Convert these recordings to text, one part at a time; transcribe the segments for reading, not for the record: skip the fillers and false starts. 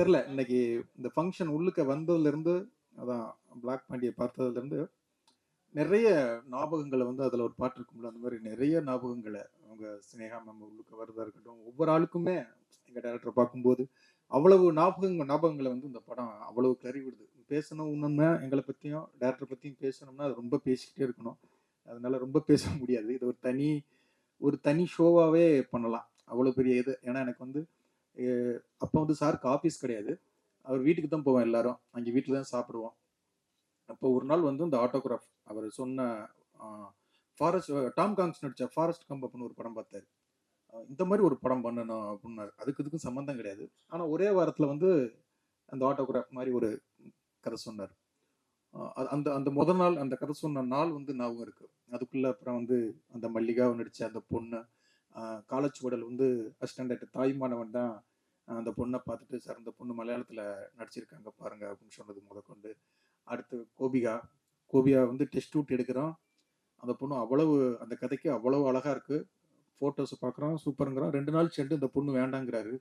தெரியல. இன்னைக்கு இந்த ஃபங்ஷன் உள்ளுக்க வந்ததுலேருந்து, அதான் பிளாக் பாண்டிய பார்த்ததுலேருந்து, நிறைய ஞாபகங்கள வந்து அதில ஒரு பாட்டு இருக்கும்ல, அந்த மாரி நிறைய ஞாபகங்கள அவங்க சினேகா மேம் உள்ளுக்க வரதா இருக்கட்டும், ஒவ்வொரு ஆளுக்குமே எங்க டைரக்டர பார்க்கும்போது, அவ்வளவு ஞாபகங்கள வந்து இந்த படம் அவ்வளவு கிளறி விடுது. பேசணும் இன்னொன்னு எங்கள பத்தியும், டைரக்டர் பத்தியும் பேசணும்னா, அது ரொம்ப பேசிக்கிட்டே இருக்கணும். அதனால ரொம்ப பேச முடியாது. இது ஒரு தனி ஷோவாவே பண்ணலாம். அவ்வளோ பெரிய இது. ஏன்னா எனக்கு வந்து எ அப்போ வந்து சாருக்கு ஆஃபீஸ் கிடையாது. அவர் வீட்டுக்கு தான் போவோம் எல்லாரும். அங்கே வீட்ல தான் சாப்பிடுவோம். அப்போ ஒரு நாள் வந்து இந்த ஆட்டோகிராஃப் அவர் சொன்ன அ ஃபாரஸ்ட் டாம் காங்க்ஸ் நடிச்ச ஃபாரஸ்ட் கம்ப் அப்படின்னு ஒரு படம் பார்த்தாரு. இந்த மாரி ஒரு படம் பண்ணணும் அப்படின்னாரு. அதுக்கு இதுக்கும் சம்மந்தம் கிடையாது. ஆனா ஒரே வாரத்துல வந்து அந்த ஆட்டோகிராஃப் மாரி ஒரு கதை சொன்னாரு. அந்த அந்த முதல் நாள் அந்த கதை சொன்ன நாள் வந்து ஞாபகம் இருக்கு. அதுக்குள்ள அப்புறம் வந்து அந்த மல்லிகாவ நடிச்ச அந்த பொண்ணு, காலச்சுவடல் வந்து அசிஸ்டன்ட் டைரக்டர் தாயுமானவன் தான் அந்த பொண்ண பார்த்துட்டு, "சார் இந்த பொண்ணு மலையாளத்துல நடிச்சிருக்காங்க பாருங்க" அப்படின்னு சொன்னது முதற்கொண்டு. அடுத்து கோபிகா. கோபியா வந்து டெஸ்ட் ஷூட் எடுக்கிறோம். அந்த பொண்ணு அவ்வளவு அந்த கதைக்கு அவ்வளவு அழகா இருக்கு. ஃபோட்டோஸ் பார்க்குறோம், சூப்பர்ங்கிறோம். 2 நாள் சென்று இந்த பொண்ணு வேண்டாங்கிறாரு.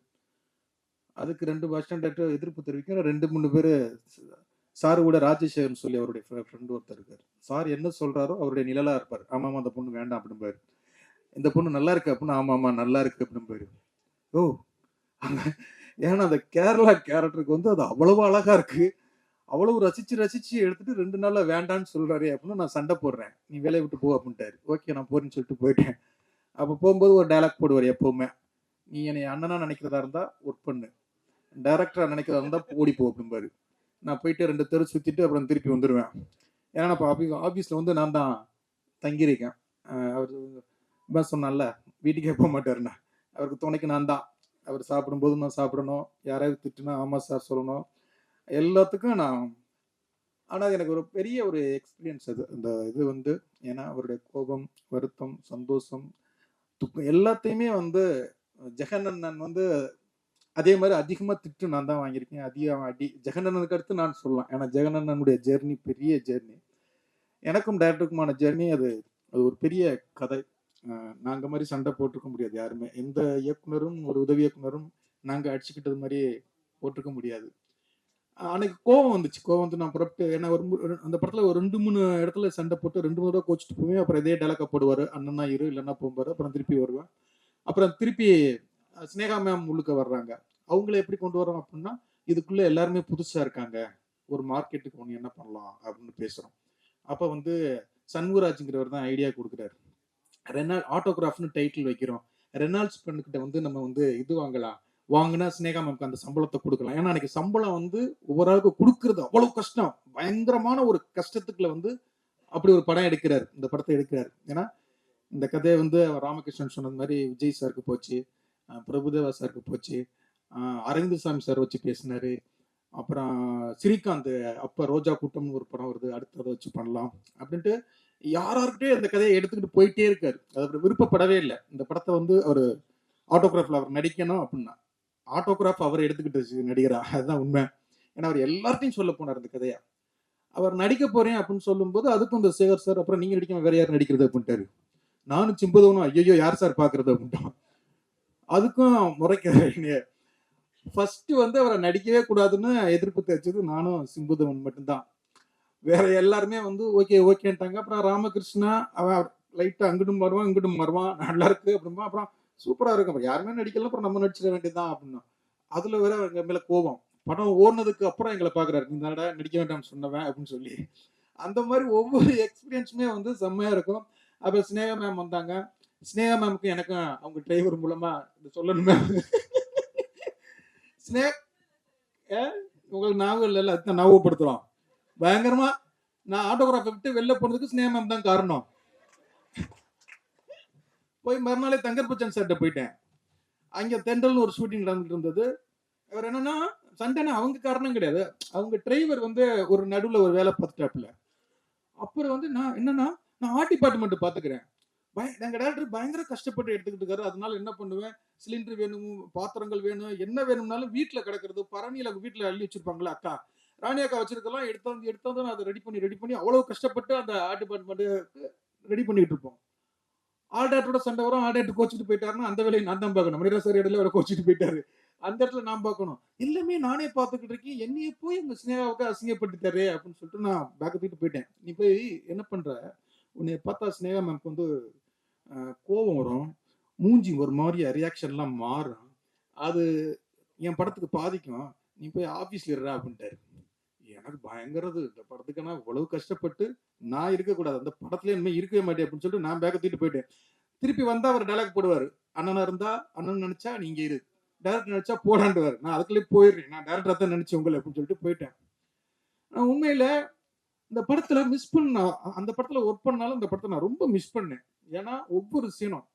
அதுக்கு 2 அசிஸ்டன்ட் டைரக்டர் எதிர்ப்பு தெரிவிக்க 2, 3 பேரு சார் கூட ராஜசேகர்ன்னு சொல்லி அவருடைய ஃப்ரெண்ட் ஒருத்தர் இருக்காரு. சார் என்ன சொல்றாரோ அவருடைய நிழலா இருப்பார். ஆமாமா அந்த பொண்ணு வேண்டாம் அப்படிம்பாரு. இந்த பொண்ணு நல்லா இருக்கு அப்படின்னா, ஆமாமா நல்லா இருக்கு அப்படிம்பாரு. ஓ! ஏன்னா அந்த கேரளா கேரக்டருக்கு வந்து அது அவ்வளவு அழகா இருக்கு. அவ்வளவு ரசிச்சு ரசிச்சு எடுத்துட்டு 2 நாள்ல வேண்டான்னு சொல்றாரே அப்படின்னு நான் சண்டை போடுறேன். நீ வேலையை விட்டு போ அப்படின்ட்டாரு. ஓகே நான் போறேன்னு சொல்லிட்டு போயிட்டேன். அப்ப போகும்போது ஒரு டயலாக் போடுவார் எப்பவுமே. நீ என்னை அண்ணனா நினைக்கிறதா இருந்தா ஒர்க் பண்ணு. டைரக்டரா நினைக்கிறதா இருந்தா ஓடி போ அப்படிம்பாரு. நான் போயிட்டு 2 தெரு சுத்திட்டு அப்புறம் திருப்பி வந்துருவேன். ஏன்னா நான் ஆபீஸ்ல வந்து நான் தான் தங்கியிருக்கேன். அவர் சொன்னான்ல வீட்டுக்கே போக மாட்டாருண்ணா. அவருக்கு துணைக்கு நான் தான். அவர் சாப்பிடும்போது நான் சாப்பிடணும். யாராவது திட்டுனா ஆமா சார் சொல்லணும். எல்லாத்துக்கும் நான் ஆனா எனக்கு ஒரு பெரிய ஒரு எக்ஸ்பீரியன்ஸ் அது. அந்த இது வந்து ஏன்னா அவருடைய கோபம், வருத்தம், சந்தோஷம், துக்கம் எல்லாத்தையுமே வந்து ஜெகன் அண்ணன் வந்து அதே மாதிரி அதிகமா திட்டு நான் தான் வாங்கியிருக்கேன். அதிகம் அடி ஜெகன் அண்ணனுக்கு அடுத்து நான் சொல்லலாம். ஏன்னா ஜெகன் அண்ணனுடைய ஜெர்னி பெரிய ஜெர்னி. எனக்கும் டைரக்டருக்குமான ஜெர்னி அது அது ஒரு பெரிய கதை. நாங்க மாதிரி சண்டை போட்டிருக்க முடியாது யாருமே. எந்த இயக்குனரும் ஒரு உதவி இயக்குனரும் நாங்க அடிச்சுக்கிட்டது மாதிரி போட்டிருக்க முடியாது. அன்னைக்கு கோவம் வந்துச்சு. கோவம் வந்து நான் புறப்பட்டு ஏன்னா அந்த படத்துல ஒரு 2, 3 இடத்துல சண்டை போட்டு 2, 3 தடவை கோச்சிட்டு போவேன். அப்புறம் இதே டயலாக போடுவாரு. அண்ணனா இரு இல்லைன்னா போம்பாரு. அப்புறம் திருப்பி வருவேன். அப்புறம் திருப்பி சினேகா மேம் உள்ளுக்க வர்றாங்க. அவங்கள எப்படி கொண்டு வரோம் அப்படின்னா, இதுக்குள்ள எல்லாருமே புதுசா இருக்காங்க. ஒரு மார்க்கெட்டுக்கு ஒண்ணு என்ன பண்ணலாம் அப்படின்னு பேசுறோம். அப்ப வந்து சண்முகராஜ்ங்கிறவர் தான் ஐடியா கொடுக்குறாரு. ஆட்டோகிராஃப்னு டைட்டில் வைக்கிறோம். ரெனால்ட்ஸ் பெண்ணுக்கிட்ட வந்து நம்ம வந்து இது வாங்கலாம். வாங்கினா சினேகா மேம்க்கு அந்த சம்பளத்தை கொடுக்கலாம். ஏன்னா அன்னைக்கு சம்பளம் வந்து ஒவ்வொரு ஆளுக்கு கொடுக்கறது அவ்வளவு கஷ்டம். பயங்கரமான ஒரு கஷ்டத்துக்குள்ள வந்து அப்படி ஒரு படம் எடுக்கிறாரு. இந்த படத்தை எடுக்கிறாரு. ஏன்னா இந்த கதையை வந்து ராமகிருஷ்ணன் சொன்னது மாதிரி விஜய் சாருக்கு போச்சு, பிரபுதேவா சாருக்கு போச்சு, அரவிந்தசாமி சார் வச்சு பேசினாரு. அப்புறம் ஸ்ரீகாந்த் அப்ப ரோஜா கூட்டம்னு ஒரு படம் வருது, அடுத்து அதை வச்சு பண்ணலாம் அப்படின்ட்டு யார்கிட்டயே அந்த கதையை எடுத்துக்கிட்டு போயிட்டே இருக்காரு. அது விருப்பப்படவே இல்லை. இந்த படத்தை வந்து ஒரு ஆட்டோகிராஃப்ல அவர் நடிக்கணும் அப்படின்னா ஆட்டோகிராஃப் அவர் எடுத்துக்கிட்டு நடிகரா, அதுதான் உண்மை. ஏன்னா அவர் எல்லார்ட்டையும் சொல்ல போனார் இந்த கதையா. அவர் நடிக்க போறேன் அப்படின்னு சொல்லும்போது அதுக்கும் இந்த சேகர் சார் அப்புறம் நீங்க நடிக்காம வேற யார் நடிக்கிறது அப்படின்ட்டாரு. நானும் சிம்புதவனும் ஐயோ யார் சார் பாக்குறது அப்படின்ட்டோம். அதுக்கும் முறைக்கிறாரு. ஃபர்ஸ்ட் வந்து அவரை நடிக்கவே கூடாதுன்னு எதிர்ப்பு தெரிச்சது நானும் சிம்புதவன் மட்டும்தான். வேற எல்லாருமே வந்து ஓகே ஓகேன்ட்டாங்க. அப்புறம் ராமகிருஷ்ணா அவன் லைட்டா அங்கிட்டும் வருவான் இங்கிட்டும் வருவான் நல்லா இருக்கு அப்படின்பா. அப்புறம் சூப்பரா இருக்கும். அப்புறம் யாருமே நடிக்கலாம், அப்புறம் நம்ம நடிச்சிட வேண்டியதுதான் அப்படின்னா. அதுல வேற எங்க மேல கோபம். படம் ஓடுனதுக்கு அப்புறம் எங்களை பாக்குறாரு. நீ தானடா நடிக்க வேண்டாம்னு சொன்னவன் அப்படின்னு சொல்லி. அந்த மாதிரி ஒவ்வொரு எக்ஸ்பீரியன்ஸுமே வந்து செம்மையா இருக்கும். அப்புறம் ஸ்னேகா மேம் வந்தாங்க. ஸ்னேகா மேமுக்கும் எனக்கும் அவங்க டிரைவர் மூலமா சொல்லணுமே. உங்களுக்கு ஞாபகம் இல்லைல்ல, அதுதான் ஞாபகப்படுத்துறோம். பயங்கரமா நான் ஆட்டோகிராஃபை விட்டு வெளில போனதுக்கு ஸ்னேகா மேம் தான் காரணம். போய் மறுநாளே தங்கர் பச்சன் சார்கிட்ட போயிட்டேன். அங்க தென்றல்னு ஒரு ஷூட்டிங் நடந்துட்டு இருந்தது. அவர் என்னன்னா சண்டைனா அவங்க காரணம் கிடையாது. அவங்க டிரைவர் வந்து ஒரு நடுவுல ஒரு வேலை பார்த்துட்டாப்புல. அப்புறம் வந்து நான் என்னன்னா நான் ஆர்ட் டிபார்ட்மெண்ட் பாத்துக்கிறேன். எங்க டேரக்டர் பயங்கர கஷ்டப்பட்டு எடுத்துக்கிட்டு இருக்காரு. அதனால என்ன பண்ணுவேன், சிலிண்டர் வேணும், பாத்திரங்கள் வேணும், என்ன வேணும்னாலும் வீட்டுல கிடக்கிறது பரணியில வீட்டுல அள்ளி வச்சிருப்பாங்களா அக்கா, ராணி அக்கா வச்சிருக்கலாம், எடுத்தாந்து நான் அதை ரெடி பண்ணி அவ்வளவு கஷ்டப்பட்டு அந்த ஆர்ட் டிபார்ட்மெண்ட் ரெடி பண்ணிட்டு இருப்போம். ஆர்ட் டேரக்டரோட சண்டை வரும், ஆர்ட் டேரக்டர் கோச்சிட்டு போயிட்டாருன்னா அந்த வேலையை நான் தான் பார்க்கணும். மணிரா சார் இடையில அவரை கோச்சிட்டு போயிட்டாரு. அந்த இடத்துல நான் பார்க்கணும். எல்லாமே நானே பார்த்துக்கிட்டு இருக்கேன். என்னைய போய் உங்க சினேகாவுக்கு அசிங்கப்படுத்திட்டாரே அப்படின்னு சொல்லிட்டு நான் பேக்க தூக்கிட்டு போயிட்டேன். நீ போய் என்ன பண்ற? உன்னைய பார்த்தா சினேகா மேம்க்கு வந்து கோவம் வரும். மூஞ்சி ஒரு மாரியா ரியாக்ஷன்லாம் மாறும். அது என் படத்துக்கு பாதிக்கும். நீ போய் ஆஃபீஸ்ல இருடா அப்படின்ட்டாரு. எனக்கு பயங்கரது. இந்த படத்துக்கு நான் இவ்வளவு கஷ்டப்பட்டு நான் இருக்கக்கூடாது. அந்த படத்திலே இனிமே இருக்கவே மாட்டேன் அப்படின்னு சொல்லிட்டு நான் பேக்க தூக்கிட்டு போயிட்டேன். திருப்பி வந்தா அவர் டயலாக் போடுவாரு. அண்ணனா இருந்தா அண்ணன் நினைச்சா நீங்க இரு. டைரக்டர் நினைச்சா போடாண்டுவாரு. நான் அதுக்குள்ளே போயிடுறேன். நான் டைரக்டரா தான் நினைச்சேன் உங்களை அப்படின்னு சொல்லிட்டு போயிட்டேன். நான் உண்மையில இந்த படத்துல மிஸ் பண்ண அந்த படத்துல ஒர்க் பண்ணாலும் இந்த படத்தை நான் ரொம்ப மிஸ் பண்ணேன். ஏன்னா ஒவ்வொரு சீனும்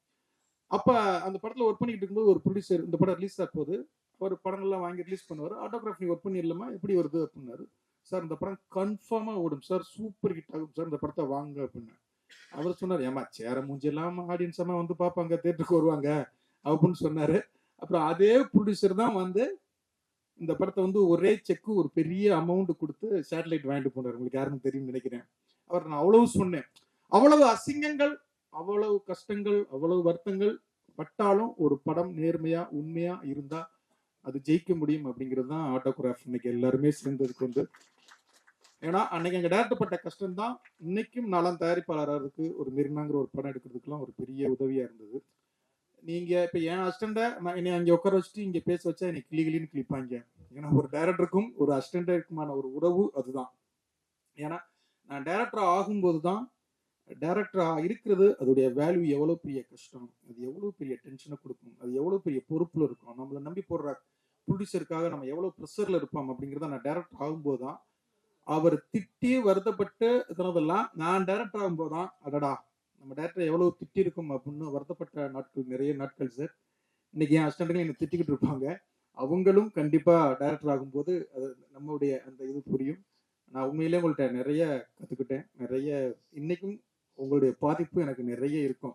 அப்ப அந்த படத்துல ஒர்க் பண்ணிட்டு இருக்கும்போது ஒரு ப்ரொடியூசர் இந்த படம் ரிலீஸ் ஆக போகுது. அவர் படங்கள்லாம் வாங்கி ரிலீஸ் பண்ணுவார். ஆட்டோகிராஃப் நீ ஒர்க் பண்ணிடலாமா எப்படி வருது அப்படின்னாரு. சார் இந்த படம் கன்ஃபார்மா ஓடும் சார், சூப்பர் ஹிட் ஆகும் சார், இந்த படத்தை வாங்க அப்படின்னு. அவர் சொன்னார், ஏமா சேர மூஞ்சி இல்லாம ஆடியன்ஸ் எல்லாம் வந்து பார்ப்பாங்க, தேட்டருக்கு வருவாங்க அப்படின்னு சொன்னாரு. அப்புறம் அதே ப்ரொடியூசர் தான் வந்து இந்த படத்தை வந்து ஒரே செக்கு ஒரு பெரிய அமௌண்ட் கொடுத்து சேட்டலைட் வாங்கிட்டு போனார். உங்களுக்கு யாருன்னு தெரியும் நினைக்கிறேன். அவர் நான் அவ்வளவு சொன்னேன். அவ்வளவு அசிங்கங்கள், அவ்வளவு கஷ்டங்கள், அவ்வளவு வருத்தங்கள் பட்டாலும் ஒரு படம் நேர்மையா உண்மையா இருந்தா அது ஜெயிக்க முடியும் அப்படிங்கிறது தான் ஆட்டோகிராஃப் இன்னைக்கு எல்லாருமே சேர்ந்ததுக்கு வந்து. ஏன்னா அன்னைக்கு அங்கே டேரக்டர் பட்ட கஷ்டம் தான் இன்னைக்கும் நாலாம் தயாரிப்பாளருக்கு ஒரு மெரினாங்கிற ஒரு படம் எடுக்கிறதுக்குலாம் ஒரு பெரிய உதவியா இருந்தது. நீங்க இப்ப என் அசிஸ்டண்ட நான் என்னை அங்கே உட்கார வச்சுட்டு இங்க பேச வச்சா என்னை கிளின்னு கிளிப்பாங்க. ஏன்னா ஒரு டைரக்டருக்கும் ஒரு அசிஸ்டண்ட்டுக்குமான ஒரு உறவு அதுதான். ஏன்னா நான் டைரக்டர் ஆகும்போது தான் டைரக்டரா இருக்கிறது அதோடைய வேல்யூ எவ்வளவு பெரிய கஷ்டம், அது எவ்வளவு பெரிய டென்ஷனை கொடுக்கும், அது எவ்வளவு பெரிய பொறுப்புல இருக்கும், நம்மளை நம்பி போடுற ப்ரொடியூசருக்காக நம்ம எவ்வளவு ப்ரெஷர்ல இருப்போம் அப்படிங்கிறத நான் டைரக்டர் ஆகும்போது தான் அவர் திட்டி வருத்தப்பட்டு இதெல்லாம் நான் டைரக்டர் ஆகும்போது தான் அடடா நம்ம டைரக்டர் எவ்வளவு திட்டி இருக்கும் அப்படின்னு வருத்தப்பட்ட நாட்கள் நிறைய நாட்கள் சார். இன்னைக்கு என் அசிஸ்டன்ட்கள் என்னை திட்டிக்கிட்டு இருப்பாங்க. அவங்களும் கண்டிப்பா டைரக்டர் ஆகும்போது அது நம்மளுடைய அந்த இது புரியும். நான் உண்மையிலே உங்கள்கிட்ட நிறைய கத்துக்கிட்டேன். நிறைய இன்னைக்கும் உங்களுடைய பாதிப்பு எனக்கு நிறைய இருக்கும்.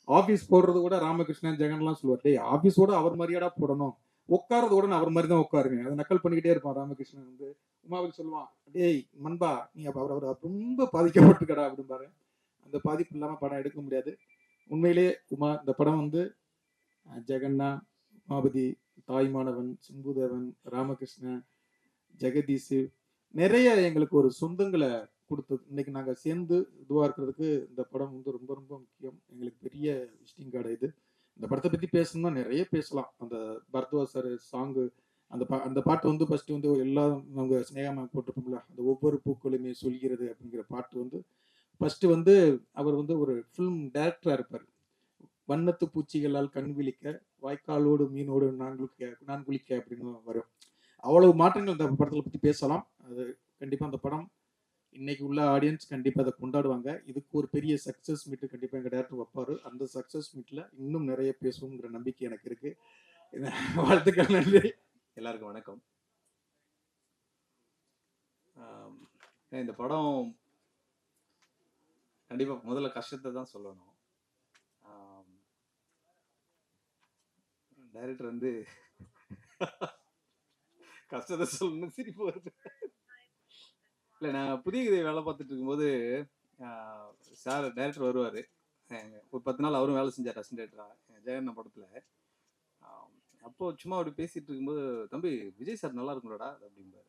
ஆபீஸ் போடுறது கூட ராமகிருஷ்ணன் ஜெகன்லாம் சொல்லுவார், டேய் ஆபீஸோட அவர் மாதிரியாடா போடணும், உட்காரது கூட நான் அவர் மாதிரி தான் உட்காருவேன். அதை நக்கல் பண்ணிக்கிட்டே இருப்பான் ராமகிருஷ்ணன் வந்து. உமாவில் சொல்லுவான், டேய் மண்பா நீ அப்ப அவர் ரொம்ப பாதிக்கப்பட்டிருக்கடா அப்படின்பாரு. அந்த பாதிப்பு இல்லாம படம் எடுக்க முடியாது. உண்மையிலே உமா இந்த படம் வந்து ஜெகன்னா, உமாபதி, தாய்மானவன், சிம்புதேவன், ராமகிருஷ்ணன், ஜெகதீஷ் நிறைய எங்களுக்கு ஒரு சொந்தங்களை கொடுத்தது. இன்னைக்கு நாங்கள் சேர்ந்து இதுவாக இருக்கிறதுக்கு இந்த படம் வந்து ரொம்ப ரொம்ப முக்கியம். எங்களுக்கு பெரிய விசிட்டிங் கார்டு இது. இந்த படத்தை பற்றி பேசணும்னா நிறைய பேசலாம். அந்த பரத்வாஜ் சார் சாங்கு அந்த பாட்டு வந்து ஃபர்ஸ்ட் வந்து எல்லாம் அவங்க ஸ்னேகமாக போட்டிருப்போம்ல, அந்த ஒவ்வொரு பூக்களுமே சொல்கிறது அப்படிங்கிற பாட்டு வந்து ஃபர்ஸ்ட் வந்து அவர் வந்து ஒரு ஃபிலிம் டைரக்டராக இருப்பார். வண்ணத்து பூச்சிகளால் கண் விழிக்க, வாய்க்காலோடு மீனோடு நான் குளிக்க அப்படின்னு வரும். அவ்வளவு மாற்றங்கள் இந்த படத்தில் பற்றி பேசலாம். அது கண்டிப்பாக அந்த படம் இன்னைக்கு உள்ள ஆடியன்ஸ் கண்டிப்பாக அதை கொண்டாடுவாங்க. இதுக்கு ஒரு பெரிய சக்ஸஸ் மீட்டு கண்டிப்பாக எங்கள் டேரக்டர் வைப்பார். அந்த சக்ஸஸ் மீட்டில் இன்னும் நிறைய பேசுவோங்கிற நம்பிக்கை எனக்கு இருக்கு. வாழ்த்துக்கள், நன்றி. எல்லாருக்கும் வணக்கம். இந்த படம் கண்டிப்பாக முதல்ல கஷ்டத்தை தான் சொல்லணும். டைரக்டர் வந்து கஷ்டத்தை சொல்லணும் சிரிப்பு வருது. இல்லை, நான் புதிய கதை வேலை பார்த்துட்டு இருக்கும்போது சார் டைரக்டர் வருவார். ஒரு 10 நாள் அவரும் வேலை செஞ்சார் அசிஸ்டன்டா ஜெயண்ணா படத்தில். அப்போது சும்மா அப்படி பேசிகிட்டு இருக்கும்போது, தம்பி விஜய் சார் நல்லா இருக்கும்லடா அப்படிம்பாரு.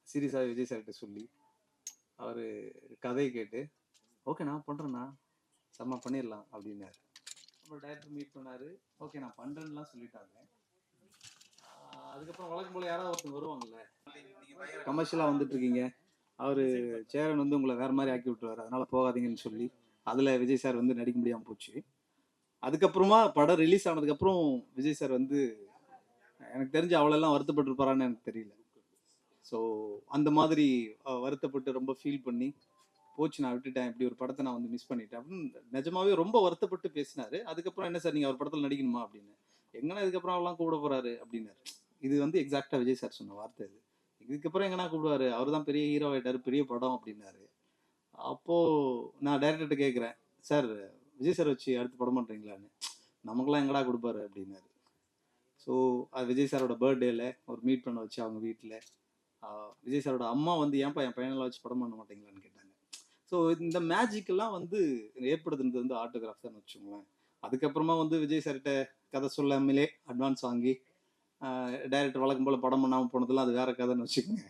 சீரியஸாக விஜய் சார்கிட்ட சொல்லி அவர் கதையை கேட்டு ஓகே நான் பண்ணுறேண்ணா செம்ம பண்ணிடலாம் அப்படின்னாரு. அப்புறம் டைரக்டர் மீட் பண்ணார். ஓகே நான் பண்ணுறேன்னுலாம் சொல்லிட்டாங்க. அதுக்கப்புறம் வழக்கம் போல் யாராவது ஒருத்தர் வருவாங்கல்ல, நீங்கள் கமர்ஷியலாக வந்துட்டு இருக்கீங்க, அவர் சேரன் வந்து உங்களை வேறு மாதிரி ஆக்கி விட்டுருவார், அதனால் போகாதீங்கன்னு சொல்லி அதில் விஜய் சார் வந்து நடிக்க முடியாமல் போச்சு. அதுக்கப்புறமா படம் ரிலீஸ் ஆனதுக்கப்புறம் விஜய் சார் வந்து எனக்கு தெரிஞ்சு அவ்வளோலாம் வருத்தப்பட்டிருப்பாரான்னு எனக்கு தெரியல. ஸோ அந்த மாதிரி வருத்தப்பட்டு ரொம்ப ஃபீல் பண்ணி போச்சு, நான் விட்டுட்டேன், இப்படி ஒரு படத்தை நான் வந்து மிஸ் பண்ணிட்டேன் அப்படின்னு நிஜமாவே ரொம்ப வருத்தப்பட்டு பேசினாரு. அதுக்கப்புறம் என்ன சார் நீங்கள் அவர் படத்தில் நடிக்கணுமா அப்படின்னு, எங்கன்னா இதுக்கப்புறம் அவெல்லாம் கூப்பிட போறாரு அப்படின்னாரு. இது வந்து எக்ஸாக்டா விஜய் சார் சொன்ன வார்த்தை இது. இதுக்கப்புறம் எங்கன்னா கூப்பிடுவாரு, அவர் தான் பெரிய ஹீரோ ஆயிட்டாரு, பெரிய படம் அப்படின்னாரு. அப்போ நான் டைரக்டர்கிட்ட கேட்குறேன், சார் விஜய் சார் வச்சு அடுத்து படம் பண்ணுறீங்களான்னு. நமக்குலாம் எங்கடா கொடுப்பாரு அப்படின்னாரு. ஸோ அது விஜய் சாரோட பர்த்டேல ஒரு மீட் பண்ண வச்சு அவங்க வீட்டில் விஜய் சாரோட அம்மா வந்து ஏன்ப்பா என் பையனெல்லாம் வச்சு படம் பண்ண மாட்டீங்களான்னு கேட்டாங்க. ஸோ இந்த மேஜிக்கெல்லாம் வந்து ஏற்படுத்துனது வந்து ஆட்டோகிராஃப் தான் வச்சுக்கோங்களேன். அதுக்கப்புறமா வந்து விஜய் சார்கிட்ட கதை சொல்லாமலே அட்வான்ஸ் வாங்கி டைரக்டர் வழக்கம் போல் படம் பண்ணாமல் போனதெல்லாம் அது வேற கதைன்னு வச்சுக்கோங்க.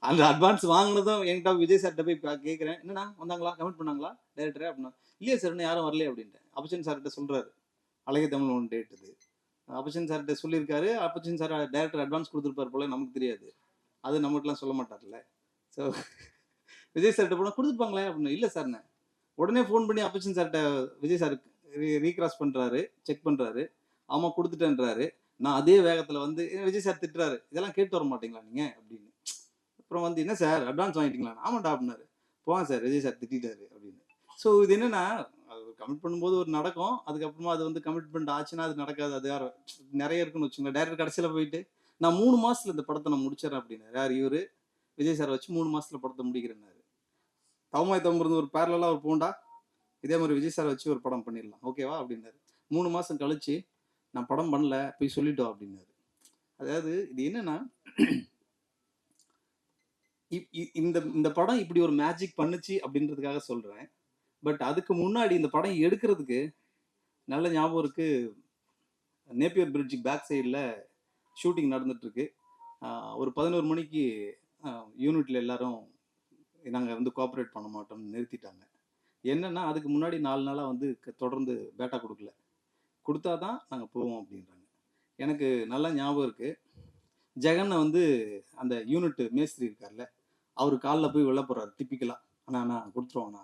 அந்த அட்வான்ஸ் வாங்கினதும் என்கிட்ட விஜய் சார்கிட்ட போய் கேட்குறேன், என்னண்ணா வந்தாங்களா, கமெண்ட் பண்ணாங்களா டைரக்டர் அப்படின்னா, இல்லையா சார் இன்னும் யாரும் வரலையே அப்படின்ட்டேன். அப்பச்சன் சார்கிட்ட சொல்கிறாரு, அழகிய தமிழ் ஒன் டேட் இது அப்பச்சன் சார்கிட்ட சொல்லியிருக்காரு. அப்பச்சன் சார் டைரக்டர் அட்வான்ஸ் கொடுத்துருப்பார் போல, நமக்கு தெரியாது, அது நம்மகிட்டலாம் சொல்ல மாட்டார்ல. ஸோ விஜய் சார்கிட்ட போனால் கொடுத்துருப்பாங்களே அப்படின்னு, இல்லை சார்ண்ணே. உடனே ஃபோன் பண்ணி அப்பச்சன் சார்கிட்ட விஜய் சார் ரீக்ராஸ் பண்ணுறாரு, செக் பண்ணுறாரு, ஆமாம் கொடுத்துட்டேன்றாரு. நான் அதே வேகத்தில் வந்து விஜய் சார் திட்டுறாரு, இதெல்லாம் கேட்டு வர மாட்டீங்களா நீங்கள் அப்படின்னு. அப்புறம் வந்து என்ன சார் அட்வான்ஸ் வாங்கிட்டீங்களா, ஆமாண்டா அப்படின்னாரு. போவாங்க சார் விஜய் சார் திட்டாரு அப்படின்னு. ஸோ இது என்னன்னா, அது கமிட் பண்ணும்போது ஒரு நடக்கும், அதுக்கப்புறமா அது வந்து கமிட்மெண்ட் ஆச்சுன்னா அது நடக்காது. அது யாரும் நிறைய இருக்குன்னு வச்சுக்கோங்க. டேரக்டர் கடைசியில் போயிட்டு நான் 3 மாசத்துல இந்த படத்தை நான் முடிச்சிடறேன் அப்படின்னாரு. யார் இவரு? விஜய் சார் வச்சு 3 மாசத்துல படத்தை முடிக்கிறேன்னாரு. தவமாய் தவமிருந்து ஒரு பேரலாக ஒரு பூண்டா இதே மாதிரி விஜய் சார் வச்சு ஒரு படம் பண்ணிடலாம் ஓகேவா அப்படின்னாரு. 3 மாசம் கழிச்சு நான் படம் பண்ணல போய் சொல்லிட்டோம் அப்படின்னாரு. அதாவது இது என்னன்னா, இந்த இந்த படம் இப்படி ஒரு மேஜிக் பண்ணுச்சு அப்படின்றதுக்காக சொல்றேன். பட் அதுக்கு முன்னாடி இந்த படம் எடுக்கிறதுக்கு நல்ல ஞாபகம் இருக்கு, நேப்பியர் பிரிட்ஜ் பேக் சைடில் ஷூட்டிங் நடந்துட்டு இருக்கு. ஒரு 11 மணிக்கு யூனிட்ல எல்லாரும் நாங்கள் வந்து கோஆப்ரேட் பண்ண மாட்டோம்னு நிறுத்திட்டாங்க. என்னன்னா அதுக்கு முன்னாடி 4 நாளாக வந்து தொடர்ந்து பேட்டா கொடுக்கல, கொடுத்தா தான் நாங்கள் போவோம் அப்படின்றாங்க. எனக்கு நல்லா ஞாபகம் இருக்கு, ஜெகனை வந்து அந்த யூனிட் மேஸ்திரி இருக்கார்ல, அவர் காலில் போய் வெளில போகிறாரு டிப்பிக்கலாக, அண்ணா கொடுத்துருவோண்ணா,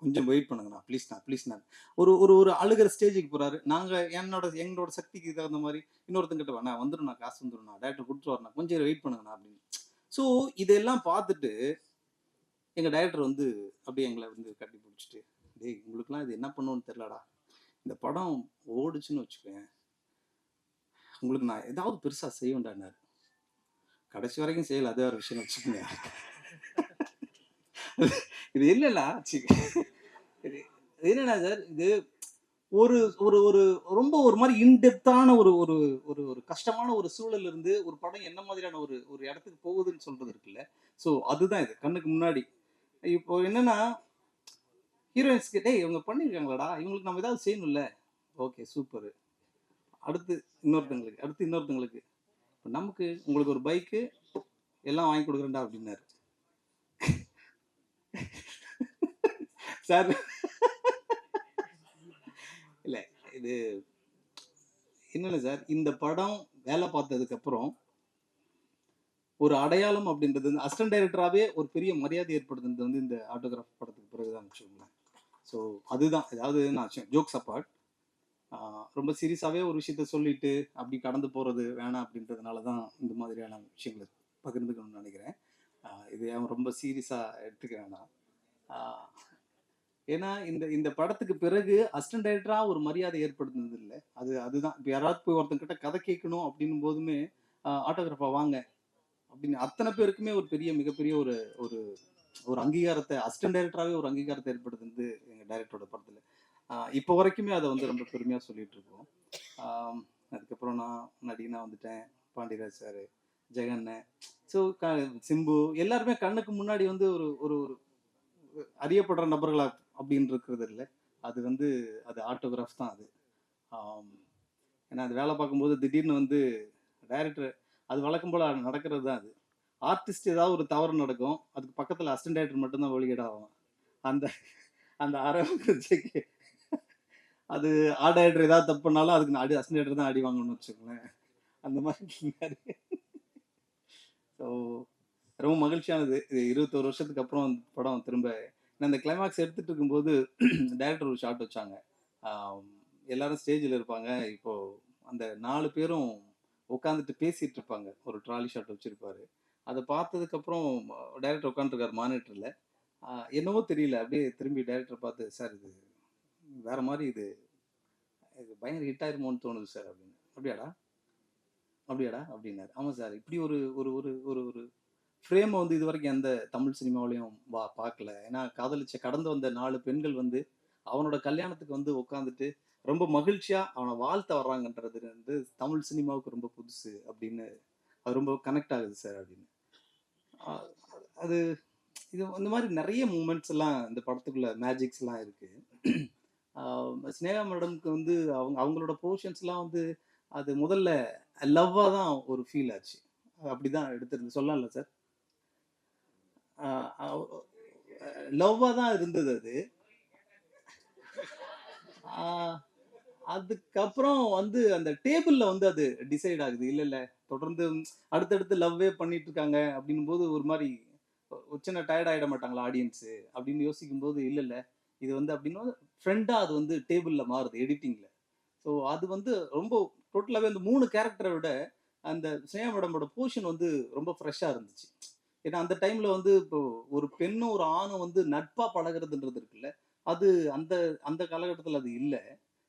கொஞ்சம் வெயிட் பண்ணுங்கண்ணா ப்ளீஸ்ண்ணா. ஒரு ஒரு ஒரு அழுகிற ஸ்டேஜுக்கு போகிறாரு. நாங்கள் எங்களோட சக்திக்கு தகுந்த மாதிரி இன்னொருத்தங்கிட்ட வேணா வந்துடும்ண்ணா, காசு வந்துடும்ண்ணா, டேரக்டர் கொடுத்துருவாருண்ணா, கொஞ்சம் வெயிட் பண்ணுங்கண்ணா அப்படின்னு. ஸோ இதெல்லாம் பார்த்துட்டு எங்கள் டைரக்டர் வந்து அப்படியே எங்களை வந்து கட்டி பிடிச்சிட்டு, டேய் உங்களுக்குலாம் இது என்ன பண்ணுவோன்னு தெரிலடா, இந்த படம் ஓடுச்சுன்னு வச்சுக்கேன், உங்களுக்கு நான் ஏதாவது பெருசாக செய்வேன்டான்னாரு. கடைசி வரைக்கும் செய்யலை, அதே ஒரு விஷயம் வச்சுக்கோங்க. இது என்னன்னா இது என்னன்னா சார், இது ஒரு ஒரு ஒரு ரொம்ப ஒரு மாதிரி இன்டெப்தான ஒரு ஒரு ஒரு ஒரு கஷ்டமான ஒரு சூழல் இருந்து ஒரு படம் என்ன மாதிரியான ஒரு ஒரு இடத்துக்கு போகுதுன்னு சொல்றது இருக்குல்ல. ஸோ அதுதான் இது கண்ணுக்கு முன்னாடி. இப்போ என்னன்னா, ஹீரோயின்ஸ்க்கு டேய் இவங்க பண்ணியிருக்காங்களாடா, இவங்களுக்கு நம்ம ஏதாவது செய்யணும்ல, ஓகே சூப்பர், அடுத்து இன்னொருத்தங்களுக்கு இப்போ நமக்கு உங்களுக்கு ஒரு பைக்கு எல்லாம் வாங்கி கொடுக்குறேன்டா அப்படின்னாரு சார். இல்லை இது என்ன சார், இந்த படம் வேலை பார்த்ததுக்கு அப்புறம் ஒரு அடையாளம் அப்படின்றது அசிஸ்டன்ட் டைரக்டராகவே ஒரு பெரிய மரியாதை ஏற்படுத்துறது வந்து இந்த ஆட்டோகிராஃப் படத்துக்கு பிறகுதான் வச்சுக்கோங்களேன். ஸோ அதுதான், அதாவது நான் ஜோக்ஸ் அப்பார்ட், ரொம்ப சீரியஸாகவே ஒரு விஷயத்த சொல்லிட்டு அப்படி கடந்து போகிறது வேணாம் அப்படின்றதுனால தான் இந்த மாதிரியான விஷயங்களை பகிர்ந்துக்கணும்னு நினைக்கிறேன். இது ரொம்ப சீரியஸாக எடுத்துக்கிறேன் நான். ஏன்னா இந்த இந்த படத்துக்கு பிறகு அசிஸ்டன்ட் டைரக்டராக ஒரு மரியாதை ஏற்படுத்துனது இல்லை. அதுதான் இப்போ யாராவது போய் ஒருத்தங்கிட்ட கதை கேட்கணும் அப்படின்னும் போதுமே ஆட்டோகிராஃபா வாங்க அப்படின்னு அத்தனை பேருக்குமே ஒரு மிகப்பெரிய ஒரு ஒரு ஒரு அங்கீகாரத்தை, அசிஸ்டன்ட் டைரக்டராகவே ஒரு அங்கீகாரத்தை ஏற்படுத்துனது எங்கள் டைரக்டரோட படத்தில். இப்போ வரைக்குமே அதை வந்து ரொம்ப பெருமையாக சொல்லிட்டு இருக்கோம். அதுக்கப்புறம் நான் நடிகனா வந்துட்டேன், பாண்டியராஜ் சார், ஜெகன்னு, ஸோ சிம்பு எல்லாருமே கண்ணுக்கு முன்னாடி வந்து ஒரு ஒரு ஒரு அறியப்படுற நபர்களா அப்படின்னு இருக்கிறது இல்லை. அது வந்து அது ஆட்டோகிராஃப் தான் அது. ஏன்னா அது வேலை பார்க்கும்போது திடீர்னு வந்து டைரக்டர், அது வழக்கம் போல் நடக்கிறது தான். அது ஆர்டிஸ்ட் ஏதாவது ஒரு தவறு நடக்கும், அதுக்கு பக்கத்தில் அசிஸ்டன்ட் டைரக்டர் மட்டும்தான் வெளியிடாகும். அந்த அந்த அரைக்கு அது ஆர்ட் டைரக்டர் ஏதாவது தப்பு பண்ணாலும் அதுக்கு அசிஸ்டன்ட் டைரக்டர் தான் அடி வாங்கணும்னு வச்சுக்கோங்களேன். அந்த மாதிரி. ஸோ ரொம்ப மகிழ்ச்சியானது. 21 வருஷத்துக்கு அப்புறம் படம் திரும்ப நான் இந்த கிளைமாக்ஸ் எடுத்துட்டு இருக்கும்போது டைரக்டர் ஒரு ஷாட் வச்சாங்க. எல்லாரும் ஸ்டேஜில் இருப்பாங்க, இப்போ அந்த 4 பேரும் உட்காந்துட்டு பேசிட்டு இருப்பாங்க, ஒரு ட்ராலி ஷாட் வச்சிருப்பாரு. அதை பார்த்ததுக்கப்புறம் டைரக்டர் உட்காந்துருக்காரு மானிட்டரில். என்னவோ தெரியல, அப்படியே திரும்பி டைரக்டர் பார்த்து, சார் இது வேற மாதிரி, இது பயங்கர ஹிட் ஆயிருமோன்னு தோணுது சார் அப்படின்னு. அப்படியாடா அப்படின்னாரு. ஆமாம் சார், இப்படி ஒரு ஒரு ஒரு ஒரு ஒரு ஃப்ரேமை வந்து இது வரைக்கும் எந்த தமிழ் சினிமாவிலையும் பார்க்கல. ஏன்னா காதலிச்ச கடந்து வந்த 4 பெண்கள் வந்து அவனோட கல்யாணத்துக்கு வந்து உட்காந்துட்டு ரொம்ப மகிழ்ச்சியா அவனை வாழ்த்த வர்றாங்கன்றது வந்து தமிழ் சினிமாவுக்கு ரொம்ப புதுசு அப்படின்னு, அது ரொம்ப கனெக்ட் ஆகுது சார் அப்படின்னு. அது இது இந்த மாதிரி நிறைய மூமெண்ட்ஸ் எல்லாம் இந்த படத்துக்குள்ள மேஜிக்ஸ் எல்லாம் இருக்கு. ஸ்னேகா மேடம்க்கு வந்து அவங்களோட போர்ஷன்ஸ்லாம் வந்து அது முதல்ல லவ்வா தான் ஒரு ஃபீல் ஆச்சு. அது அப்படிதான் எடுத்திருந்து சொல்லலாம்ல சார்? லவ்வா தான் இருந்தது அது. ஆஹ் அதுக்கப்புறம் வந்து அந்த டேபிள்ல வந்து அது டிசைட் ஆகுது. இல்ல இல்ல தொடர்ந்து அடுத்தடுத்து லவ்வே பண்ணிட்டு இருக்காங்க அப்படின்னும் போது ஒரு மாதிரி ஒரு சின்ன டயர்ட் ஆயிட மாட்டாங்களா ஆடியன்ஸ் அப்படின்னு யோசிக்கும் போது இல்ல இல்ல இது வந்து அப்படின்னா ஃப்ரெண்டா அது வந்து டேபிள்ல மாறுது எடிட்டிங்ல. ஸோ அது வந்து ரொம்ப டோட்டலாகவே அந்த 3 கேரக்டரை விட அந்த ஸ்னேகா மேடமோட போர்ஷன் வந்து ரொம்ப ஃப்ரெஷ்ஷாக இருந்துச்சு. ஏன்னா அந்த டைம்ல வந்து இப்போ ஒரு பெண்ணும் ஒரு ஆணும் வந்து நட்பா பழகுறதுன்றது இருக்குல்ல, அது அந்த அந்த காலகட்டத்தில் அது இல்லை.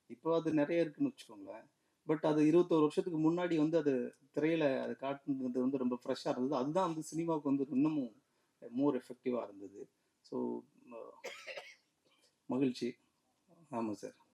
இப்போ அது நிறைய இருக்குன்னு வச்சுக்கோங்களேன். பட் அது 21 வருஷத்துக்கு முன்னாடி வந்து அது திரையில அது காட்டுனது வந்து ரொம்ப ஃப்ரெஷ்ஷாக இருந்தது. அதுதான் வந்து சினிமாவுக்கு வந்து இன்னமும் மோர் எஃபெக்டிவாக இருந்தது. ஸோ மகிழ்ச்சி. ஆமாம் சார்.